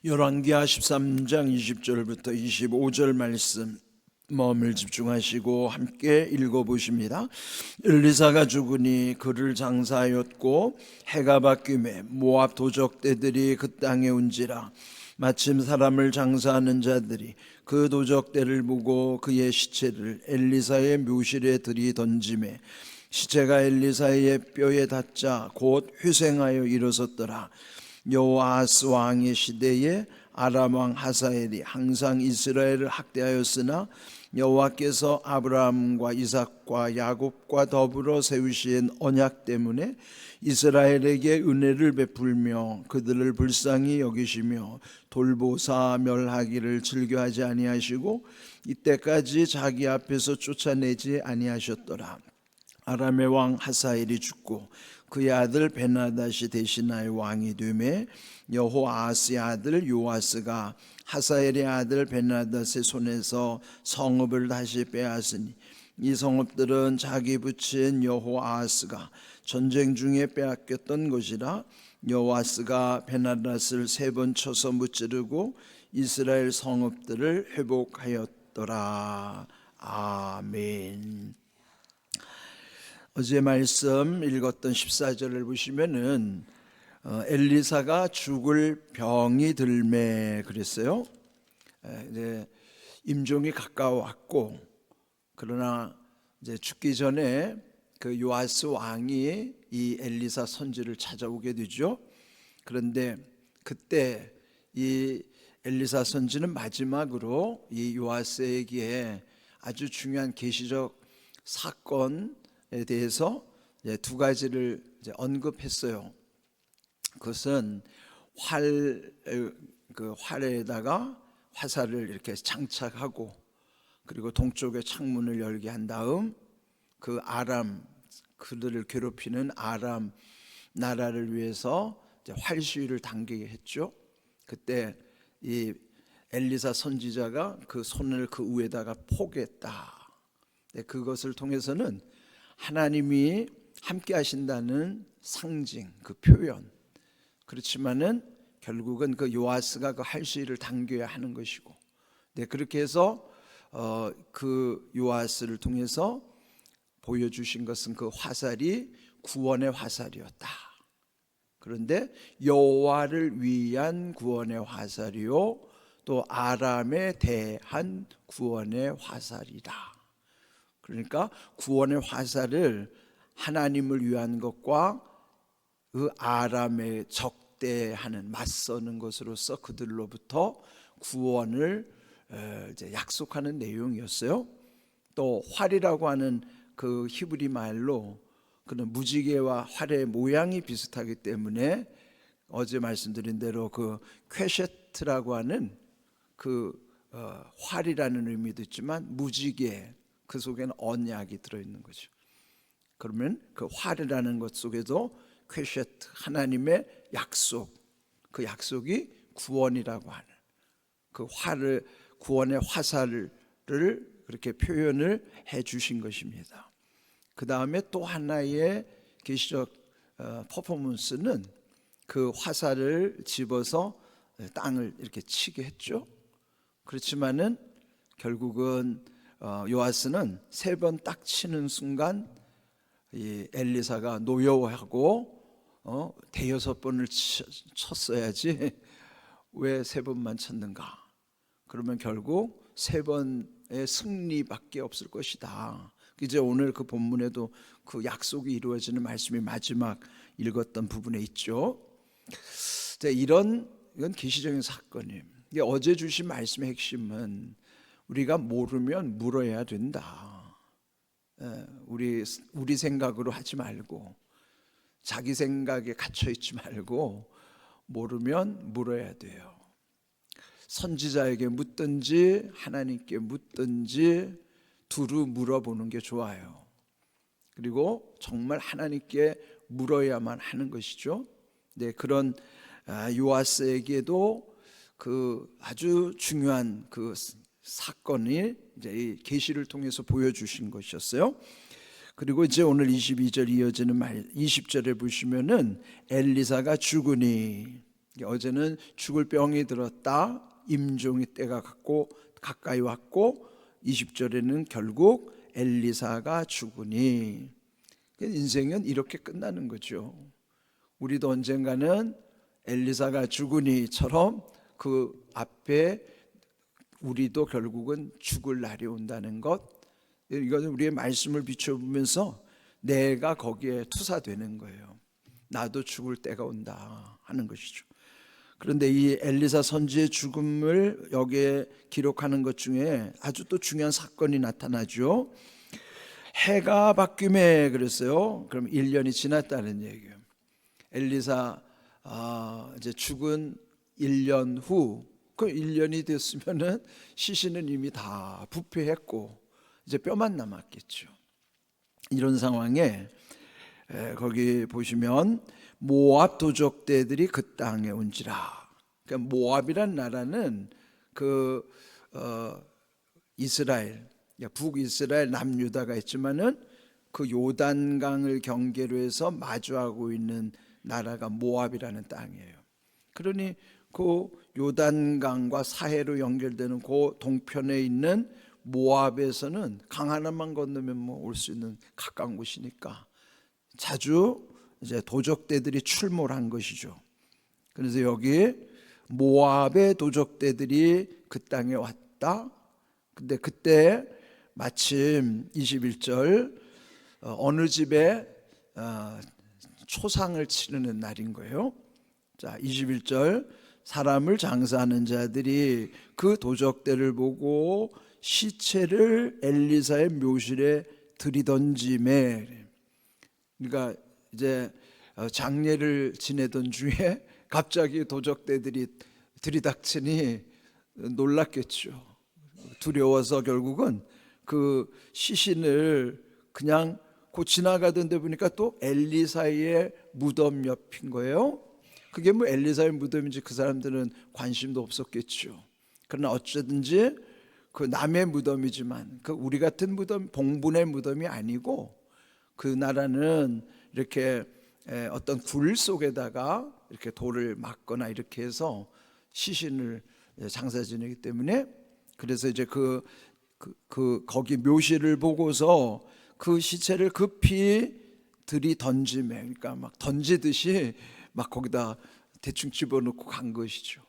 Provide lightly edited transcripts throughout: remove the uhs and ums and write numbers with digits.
열왕기하 13장 20절부터 25절 말씀 마음을 집중하시고 함께 읽어보십니다. 엘리사가 죽으니 그를 장사하였고 해가 바뀌매 모압 도적대들이 그 땅에 온지라. 마침 사람을 장사하는 자들이 그 도적대를 보고 그의 시체를 엘리사의 묘실에 들이던지매 시체가 엘리사의 뼈에 닿자 곧 회생하여 일어섰더라. 여호아스 왕의 시대에 아람 왕 하사엘이 항상 이스라엘을 학대하였으나 여호와께서 아브라함과 이삭과 야곱과 더불어 세우신 언약 때문에 이스라엘에게 은혜를 베풀며 그들을 불쌍히 여기시며 돌보사 멸하기를 즐겨하지 아니하시고 이때까지 자기 앞에서 쫓아내지 아니하셨더라. 아람의 왕 하사엘이 죽고 그의 아들 베나닷이 대신하여 왕이 되매 여호아스의 아들 요아스가 하사엘의 아들 베나닷의 손에서 성읍을 다시 빼앗으니 이 성읍들은 자기 부친 여호아스가 전쟁 중에 빼앗겼던 것이라. 여호아스가 베나닷을 3번 쳐서 무찌르고 이스라엘 성읍들을 회복하였더라. 아멘. 어제 말씀 읽었던 14절을 보시면은 엘리사가 죽을 병이 들매 그랬어요. 이제 임종이 가까워왔고, 그러나 이제 죽기 전에 그 요아스 왕이 이 엘리사 선지를 찾아오게 되죠. 그런데 그때 이 엘리사 선지는 마지막으로 이 요아스에게 아주 중요한 계시적 사건 대해서 2가지를 언급했어요. 그것은 활에다가 화살을 이렇게 장착하고, 그리고 동쪽에 창문을 열게 한 다음 그 아람, 그들을 괴롭히는 아람 나라를 위해서 활시위를 당기게 했죠. 그때 이 엘리사 선지자가 그 손을 그 위에다가 포겠다. 그것을 통해서는 하나님이 함께 하신다는 상징, 그 표현. 그렇지만은 결국은 그 요아스가 그 활시위를 당겨야 하는 것이고, 그렇게 해서 그 요아스를 통해서 보여주신 것은 그 화살이 구원의 화살이었다. 그런데 여호와를 위한 구원의 화살이요 또 아람에 대한 구원의 화살이다. 그러니까 구원의 화살을 하나님을 위한 것과 그 아람에 적대하는, 맞서는 것으로서 그들로부터 구원을 이제 약속하는 내용이었어요. 또 활이라고 하는 그 히브리 말로 그는 무지개와 활의 모양이 비슷하기 때문에 어제 말씀드린 대로 그 퀘셰트라고 하는 그 활이라는 의미도 있지만 무지개, 그 속에는 언약이 들어있는 거죠. 그러면 그 활이라는 것 속에도 퀘셰트, 하나님의 약속, 그 약속이 구원이라고 하는 그 활을, 구원의 화살을 그렇게 표현을 해 주신 것입니다. 그 다음에 또 하나의 계시적 퍼포먼스는 그 화살을 집어서 땅을 이렇게 치게 했죠. 그렇지만은 결국은 요아스는 3번 딱 치는 순간 이 엘리사가 노여워하고 5번을 쳤어야지 왜 3번만 쳤는가? 그러면 결국 3번의 승리밖에 없을 것이다. 이제 오늘 그 본문에도 그 약속이 이루어지는 말씀이 마지막 읽었던 부분에 있죠. 이건 계시적인 사건이에요. 어제 주신 말씀의 핵심은 우리가 모르면 물어야 된다. 우리 생각으로 하지 말고, 자기 생각에 갇혀 있지 말고 모르면 물어야 돼요. 선지자에게 묻든지 하나님께 묻든지 두루 물어보는 게 좋아요. 그리고 정말 하나님께 물어야만 하는 것이죠. 그런 요아스에게도 그 아주 중요한 그 사건이 이제 이 계시를 통해서 보여주신 것이었어요. 그리고 이제 오늘 22절 이어지는 말 20절에 보시면은 엘리사가 죽으니 어제는 죽을 병이 들었다, 임종의 때가 가까이 왔고 20절에는 결국 엘리사가 죽으니, 인생은 이렇게 끝나는 거죠. 우리도 언젠가는 엘리사가 죽으니처럼 그 앞에 우리도 결국은 죽을 날이 온다는 것, 이것은 우리의 말씀을 비춰보면서 내가 거기에 투사되는 거예요. 나도 죽을 때가 온다 하는 것이죠. 그런데 이 엘리사 선지의 죽음을 여기에 기록하는 것 중에 아주 또 중요한 사건이 나타나죠. 해가 바뀌매 그랬어요. 그럼 1년이 지났다는 얘기예요. 엘리사 이제 죽은 1년 후, 그 1년이 됐으면은 시신은 이미 다 부패했고 이제 뼈만 남았겠죠. 이런 상황에 거기 보시면 모압 도적대들이 그 땅에 온지라. 그러니까 모압이란 나라는 그 이스라엘, 북이스라엘, 남유다가 있지만은 그 요단강을 경계로 해서 마주하고 있는 나라가 모압이라는 땅이에요. 그러니 그 요단강과 사해로 연결되는 그 동편에 있는 모압에서는 강 하나만 건너면 뭐 올 수 있는 가까운 곳이니까 자주 이제 도적대들이 출몰한 것이죠. 그래서 여기 모압의 도적대들이 그 땅에 왔다. 근데 그때 마침 21절 어느 집에 초상을 치르는 날인 거예요. 자, 21절 사람을 장사하는 자들이 그 도적대를 보고 시체를 엘리사의 묘실에 들이던지매. 그러니까 이제 장례를 지내던 중에 갑자기 도적대들이 들이닥치니 놀랐겠죠. 두려워서 결국은 그 시신을 그냥 곧 지나가던 데 보니까 또 엘리사의 무덤 옆인 거예요. 그게 뭐 엘리사의 무덤인지 그 사람들은 관심도 없었겠죠. 그러나 어쨌든지 그 남의 무덤이지만 그 우리 같은 무덤, 봉분의 무덤이 아니고 그 나라는 이렇게 어떤 굴 속에다가 이렇게 돌을 막거나 이렇게 해서 시신을 장사 지내기 때문에, 그래서 이제 거기 묘실을 보고서 그 시체를 급히 들이던지매, 그러니까 막 던지듯이 막 거기다 대충 집어넣고 간 것이죠.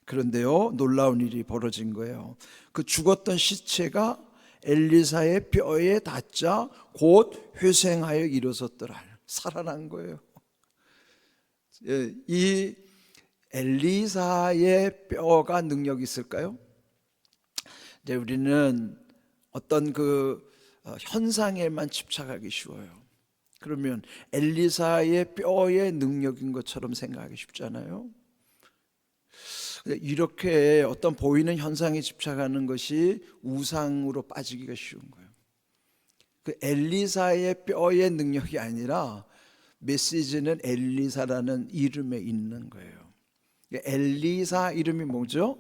그런데요, 놀라운 일이 벌어진 거예요. 그 죽었던 시체가 엘리사의 뼈에 닿자 곧 회생하여 일어섰더라. 살아난 거예요. 이 엘리사의 뼈가 능력이 있을까요? 이제 우리는 어떤 그 현상에만 집착하기 쉬워요. 그러면 엘리사의 뼈의 능력인 것처럼 생각하기 쉽잖아요. 이렇게 어떤 보이는 현상에 집착하는 것이 우상으로 빠지기가 쉬운 거예요. 그 엘리사의 뼈의 능력이 아니라 메시지는 엘리사라는 이름에 있는 거예요. 엘리사 이름이 뭐죠?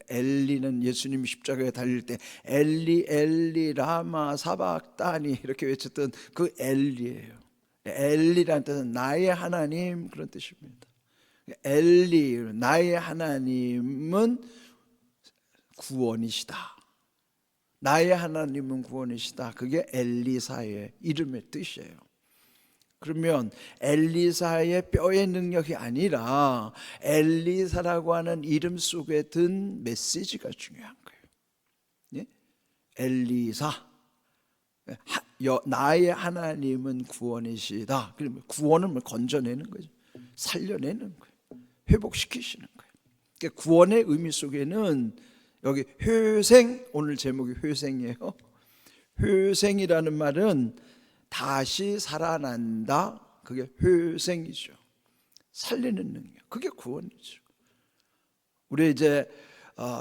엘리는 예수님이 십자가에 달릴 때 엘리 엘리 라마 사박다니 이렇게 외쳤던 그 엘리예요. 엘리라는 뜻은 나의 하나님, 그런 뜻입니다. 엘리, 나의 하나님은 구원이시다. 나의 하나님은 구원이시다. 그게 엘리사의 이름의 뜻이에요. 그러면 엘리사의 뼈의 능력이 아니라 엘리사라고 하는 이름 속에 든 메시지가 중요한 거예요. 예? 엘리사, 나의 하나님은 구원이시다. 그러면 구원은 건져내는 거죠. 살려내는 거예요. 회복시키시는 거예요. 그러니까 구원의 의미 속에는 여기 회생, 오늘 제목이 회생이에요. 회생이라는 말은 다시 살아난다. 그게 회생이죠. 살리는 능력. 그게 구원이죠. 우리 이제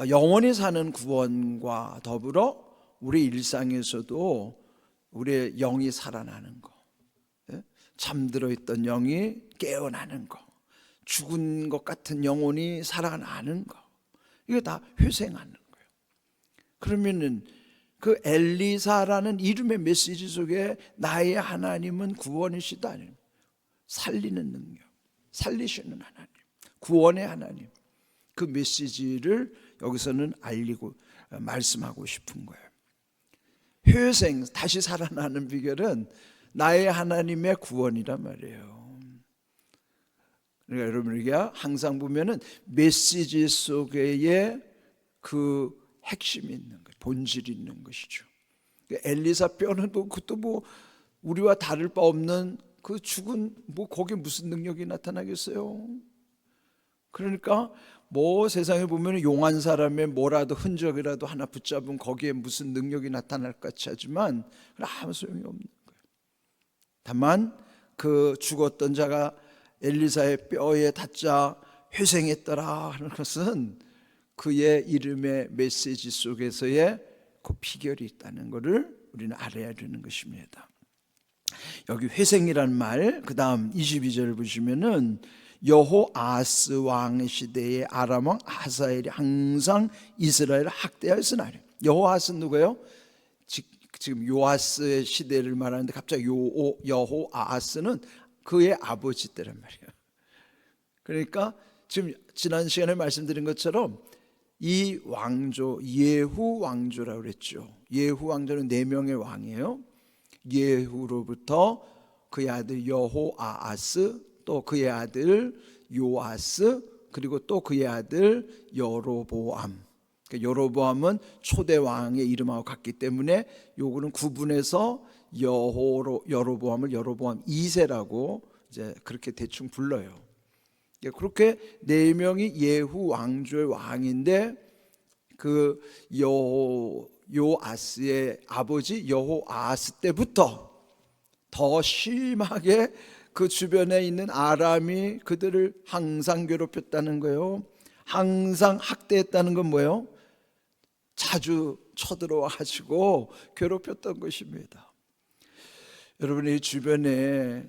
영원히 사는 구원과 더불어 우리 일상에서도 우리의 영이 살아나는 거, 잠들어 있던 영이 깨어나는 거, 죽은 것 같은 영혼이 살아나는 거, 이거 다 회생하는 거예요. 그러면은 그 엘리사라는 이름의 메시지 속에 나의 하나님은 구원이시다, 살리는 능력, 살리시는 하나님, 구원의 하나님, 그 메시지를 여기서는 알리고 말씀하고 싶은 거예요. 회생, 다시 살아나는 비결은 나의 하나님의 구원이란 말이에요. 그러니까 여러분, 우리가 항상 보면은 메시지 속에 그 핵심이 있는 거예요. 본질이 있는 것이죠. 엘리사 뼈는 그것도 우리와 다를 바 없는 그 죽은 거기에 무슨 능력이 나타나겠어요? 그러니까 세상에 보면 용한 사람의 뭐라도 흔적이라도 하나 붙잡으면 거기에 무슨 능력이 나타날 것 같이 하지만 아무 소용이 없는 거예요. 다만 그 죽었던 자가 엘리사의 뼈에 닿자 회생했더라 하는 것은 그의 이름의 메시지 속에서의 그 비결이 있다는 것을 우리는 알아야 되는 것입니다. 여기 회생이란 말, 그 다음 22절을 보시면은 여호아스 왕 시대의 아람 왕 하사엘이 항상 이스라엘을 학대하였으나. 여호아스는 누구예요? 지금 요아스의 시대를 말하는데 갑자기 여호아스는 그의 아버지 때란 말이에요. 그러니까 지금 지난 시간에 말씀드린 것처럼 이 왕조, 예후 왕조라고 그랬죠. 예후 왕조는 4명의 왕이에요. 예후로부터 그의 아들 여호아하스, 또 그의 아들 요아스, 그리고 또 그의 아들 여로보암. 여로보암은 초대 왕의 이름하고 같기 때문에 요거는 구분해서 여로보암을 여로보암 2세라고 이제 그렇게 대충 불러요. 그렇게 4명이 예후 왕조의 왕인데 그 요아스의 아버지 여호아스 때부터 더 심하게 그 주변에 있는 아람이 그들을 항상 괴롭혔다는 거예요. 항상 학대했다는 건 뭐예요? 자주 쳐들어와 가지고 괴롭혔던 것입니다. 여러분의 주변에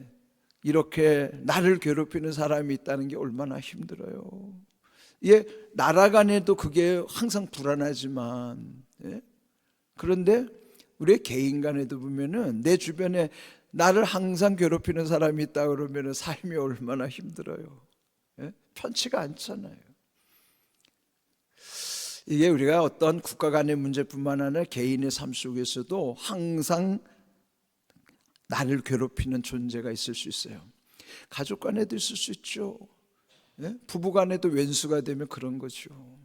이렇게 나를 괴롭히는 사람이 있다는 게 얼마나 힘들어요. 나라 간에도 그게 항상 불안하지만, 그런데 우리 개인 간에도 보면은 내 주변에 나를 항상 괴롭히는 사람이 있다 그러면 삶이 얼마나 힘들어요. 편치가 않잖아요. 이게 우리가 어떤 국가 간의 문제뿐만 아니라 개인의 삶 속에서도 항상 나를 괴롭히는 존재가 있을 수 있어요. 가족 간에도 있을 수 있죠. 부부 간에도 왼수가 되면 그런 거죠.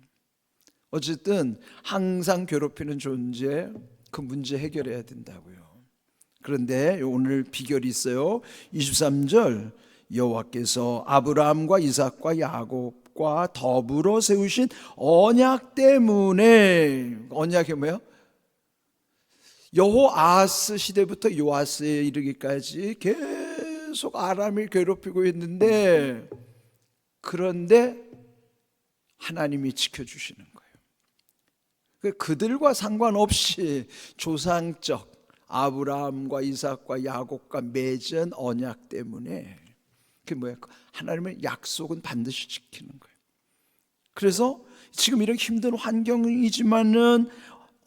어쨌든 항상 괴롭히는 존재, 그 문제 해결해야 된다고요. 그런데 오늘 비결이 있어요. 23절, 여호와께서 아브라함과 이삭과 야곱과 더불어 세우신 언약 때문에, 언약이 뭐예요? 여호아스 시대부터 요아스에 이르기까지 계속 아람을 괴롭히고 있는데, 그런데 하나님이 지켜주시는 거예요. 그들과 상관없이 조상적 아브라함과 이삭과 야곱과 맺은 언약 때문에, 그게 뭐예요? 하나님의 약속은 반드시 지키는 거예요. 그래서 지금 이런 힘든 환경이지만은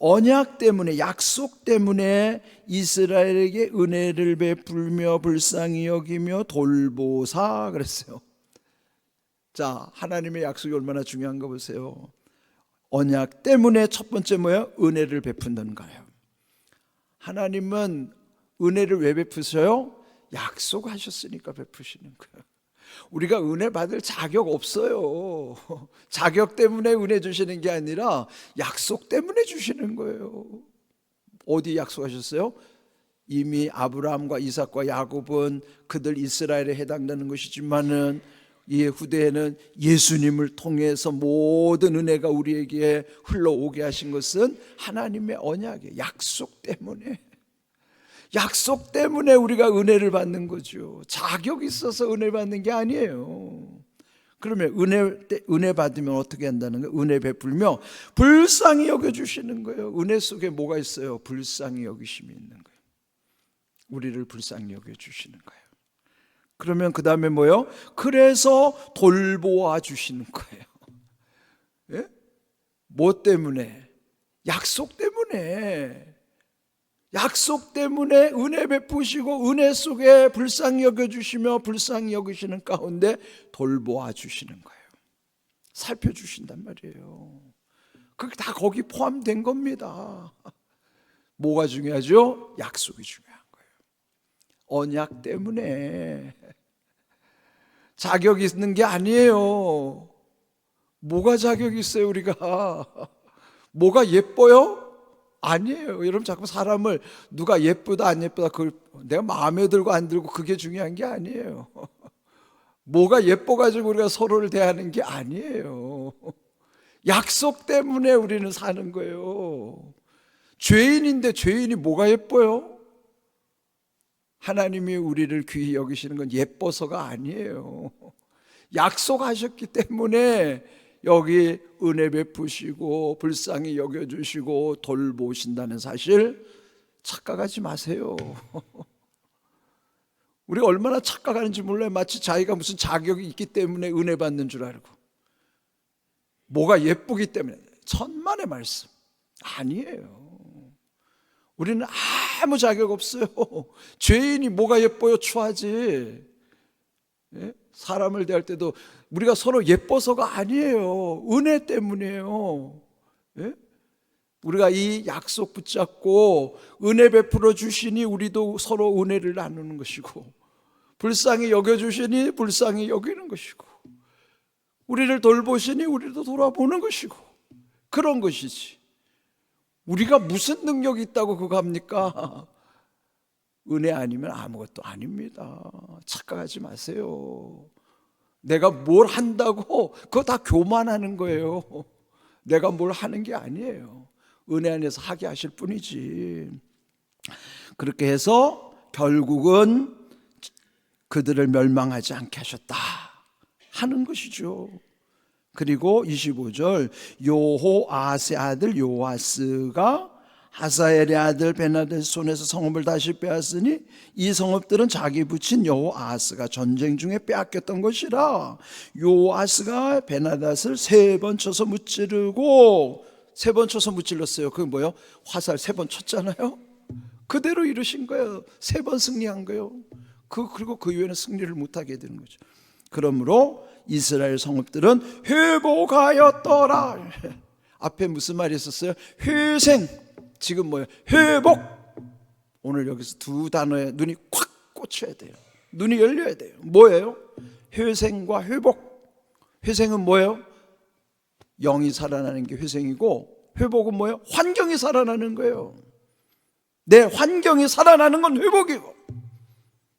언약 때문에, 약속 때문에 이스라엘에게 은혜를 베풀며 불쌍히 여기며 돌보사 그랬어요. 자, 하나님의 약속이 얼마나 중요한가 보세요. 언약 때문에 첫 번째 뭐예요? 은혜를 베푼다는 거예요. 하나님은 은혜를 왜 베푸셔요? 약속하셨으니까 베푸시는 거예요. 우리가 은혜 받을 자격 없어요. 자격 때문에 은혜 주시는 게 아니라 약속 때문에 주시는 거예요. 어디 약속하셨어요? 이미 아브라함과 이삭과 야곱은 그들 이스라엘에 해당되는 것이지만은 이 후대에는 예수님을 통해서 모든 은혜가 우리에게 흘러오게 하신 것은 하나님의 언약이에요. 약속 때문에. 약속 때문에 우리가 은혜를 받는 거죠. 자격이 있어서 은혜 받는 게 아니에요. 그러면 은혜 받으면 어떻게 한다는 거예요? 은혜 베풀며 불쌍히 여겨주시는 거예요. 은혜 속에 뭐가 있어요? 불쌍히 여기심이 있는 거예요. 우리를 불쌍히 여겨주시는 거예요. 그러면 그 다음에 뭐예요? 그래서 돌보아 주시는 거예요. 뭐 때문에? 약속 때문에. 약속 때문에 은혜 베푸시고 은혜 속에 불쌍히 여겨주시며 불쌍히 여기시는 가운데 돌보아 주시는 거예요. 살펴주신단 말이에요. 그게 다 거기 포함된 겁니다. 뭐가 중요하죠? 약속이 중요한 거예요. 언약 때문에 자격이 있는 게 아니에요. 뭐가 자격이 있어요 우리가? 뭐가 예뻐요? 아니에요. 여러분 자꾸 사람을 누가 예쁘다 안 예쁘다 그걸 내가 마음에 들고 안 들고 그게 중요한 게 아니에요. 뭐가 예뻐가지고 우리가 서로를 대하는 게 아니에요. 약속 때문에 우리는 사는 거예요. 죄인인데 죄인이 뭐가 예뻐요? 하나님이 우리를 귀히 여기시는 건 예뻐서가 아니에요. 약속하셨기 때문에 여기 은혜 베푸시고 불쌍히 여겨주시고 돌보신다는 사실 착각하지 마세요. 우리가 얼마나 착각하는지 몰라요. 마치 자기가 무슨 자격이 있기 때문에 은혜 받는 줄 알고, 뭐가 예쁘기 때문에. 천만의 말씀 아니에요. 우리는 아무 자격 없어요. 죄인이 뭐가 예뻐요? 추하지. 예? 사람을 대할 때도 우리가 서로 예뻐서가 아니에요. 은혜 때문이에요. 예? 우리가 이 약속 붙잡고 은혜 베풀어 주시니 우리도 서로 은혜를 나누는 것이고, 불쌍히 여겨주시니 불쌍히 여기는 것이고, 우리를 돌보시니 우리도 돌아보는 것이고, 그런 것이지. 우리가 무슨 능력이 있다고 그거 합니까? 은혜 아니면 아무것도 아닙니다. 착각하지 마세요. 내가 뭘 한다고 그거 다 교만하는 거예요. 내가 뭘 하는 게 아니에요. 은혜 안에서 하게 하실 뿐이지. 그렇게 해서 결국은 그들을 멸망하지 않게 하셨다 하는 것이죠. 그리고 25절, 요호아스의 아들 요아스가 하사엘의 아들 베나닷 손에서 성읍을 다시 빼앗으니 이 성읍들은 자기 붙인 여호아스가 전쟁 중에 빼앗겼던 것이라. 요아스가 베나닷을 3번 쳐서 무찌르고, 3번 쳐서 무찔렀어요. 그게 뭐예요? 화살 3번 쳤잖아요. 그대로 이루신 거예요. 3번 승리한 거예요. 그리고 그 이후에는 승리를 못하게 되는 거죠. 그러므로 이스라엘 성읍들은 회복하였더라. 앞에 무슨 말이 있었어요? 회생. 지금 뭐예요? 회복. 오늘 여기서 두 단어에 눈이 콱 꽂혀야 돼요. 눈이 열려야 돼요. 뭐예요? 회생과 회복. 회생은 뭐예요? 영이 살아나는 게 회생이고, 회복은 뭐예요? 환경이 살아나는 거예요. 내 환경이 살아나는 건 회복이고,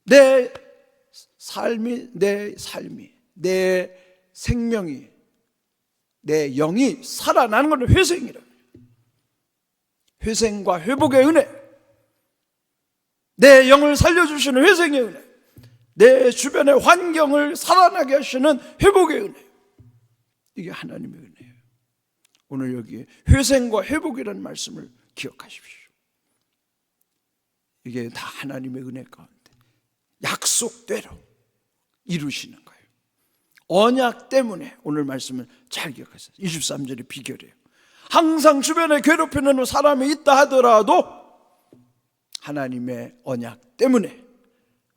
내 삶이, 내 생명이, 내 영이 살아나는 건 회생이라. 회생과 회복의 은혜, 내 영을 살려주시는 회생의 은혜, 내 주변의 환경을 살아나게 하시는 회복의 은혜, 이게 하나님의 은혜예요. 오늘 여기 회생과 회복이라는 말씀을 기억하십시오. 이게 다 하나님의 은혜 가운데 약속대로 이루시는 거예요. 언약 때문에. 오늘 말씀을 잘 기억하세요. 23절의 비결이에요. 항상 주변에 괴롭히는 사람이 있다 하더라도 하나님의 언약 때문에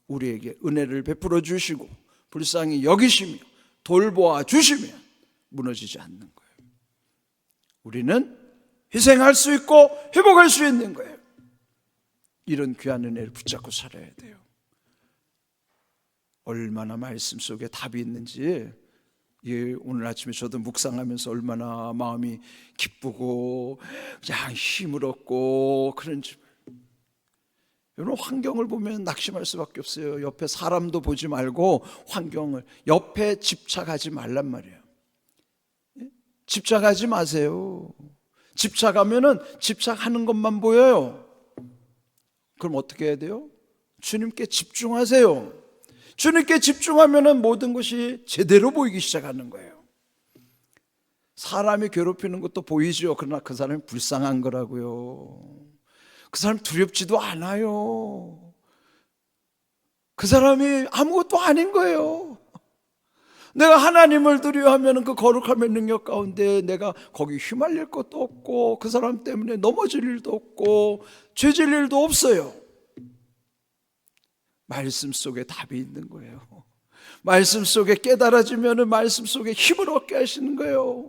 우리에게 은혜를 베풀어 주시고 불쌍히 여기시며 돌보아 주시면 무너지지 않는 거예요. 우리는 희생할 수 있고 회복할 수 있는 거예요. 이런 귀한 은혜를 붙잡고 살아야 돼요. 얼마나 말씀 속에 답이 있는지, 오늘 아침에 저도 묵상하면서 얼마나 마음이 기쁘고 그냥 힘을 얻고 그런지. 여러분, 환경을 보면 낙심할 수밖에 없어요. 옆에 사람도 보지 말고 환경을, 옆에 집착하지 말란 말이에요. 집착하지 마세요. 집착하면은 집착하는 것만 보여요. 그럼 어떻게 해야 돼요? 주님께 집중하세요. 주님께 집중하면 모든 것이 제대로 보이기 시작하는 거예요. 사람이 괴롭히는 것도 보이죠. 그러나 그 사람이 불쌍한 거라고요. 그 사람 두렵지도 않아요. 그 사람이 아무것도 아닌 거예요. 내가 하나님을 두려워하면 그 거룩함의 능력 가운데 내가 거기 휘말릴 것도 없고 그 사람 때문에 넘어질 일도 없고 죄질 일도 없어요. 말씀 속에 답이 있는 거예요. 말씀 속에 깨달아지면 말씀 속에 힘을 얻게 하시는 거예요.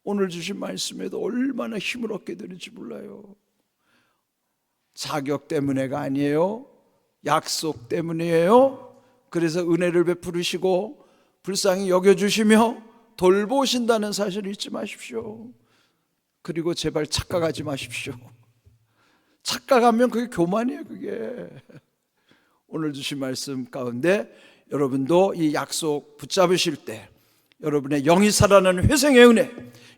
오늘 주신 말씀에도 얼마나 힘을 얻게 되는지 몰라요. 자격 때문에가 아니에요. 약속 때문이에요. 그래서 은혜를 베푸시고 불쌍히 여겨주시며 돌보신다는 사실을 잊지 마십시오. 그리고 제발 착각하지 마십시오. 착각하면 그게 교만이에요. 그게 오늘 주신 말씀 가운데 여러분도 이 약속 붙잡으실 때 여러분의 영이 살아나는 회생의 은혜,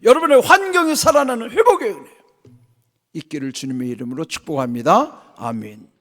여러분의 환경이 살아나는 회복의 은혜 있기를 주님의 이름으로 축복합니다. 아멘.